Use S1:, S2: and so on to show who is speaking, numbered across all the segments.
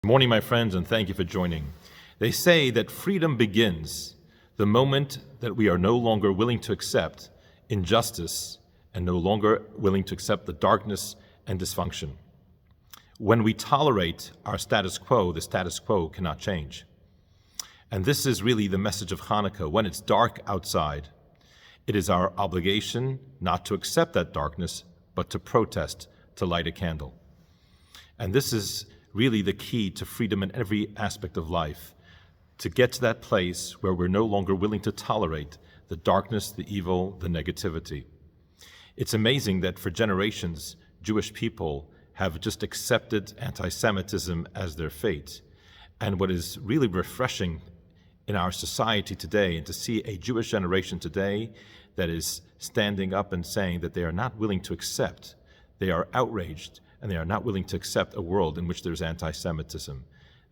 S1: Good morning, my friends, and thank you for joining. They say that freedom begins the moment that we are no longer willing to accept injustice and no longer willing to accept the darkness and dysfunction. When we tolerate our status quo, the status quo cannot change. And this is really the message of Hanukkah. When it's dark outside, it is our obligation not to accept that darkness, but to protest, to light a candle. And this is really the key to freedom in every aspect of life, to get to that place where we're no longer willing to tolerate the darkness, the evil, the negativity. It's amazing that for generations, Jewish people have just accepted anti-Semitism as their fate. And what is really refreshing in our society today, and to see a Jewish generation today that is standing up and saying that they are not willing to accept, they are outraged, and they are not willing to accept a world in which there's anti-Semitism.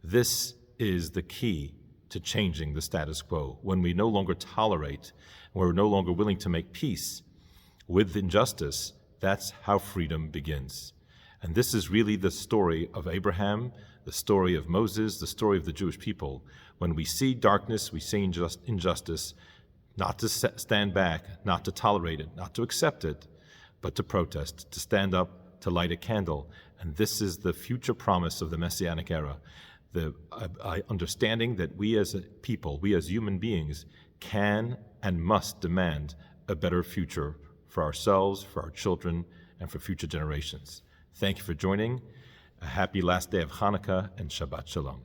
S1: This is the key to changing the status quo. When we no longer tolerate, when we're no longer willing to make peace with injustice, that's how freedom begins. And this is really the story of Abraham, the story of Moses, the story of the Jewish people. When we see darkness, we see injustice, not to stand back, not to tolerate it, not to accept it, but to protest, to stand up, to light a candle. And this is the future promise of the Messianic era. The understanding that we as a people, we as human beings, can and must demand a better future for ourselves, for our children, and for future generations. Thank you for joining. A happy last day of Hanukkah and Shabbat Shalom.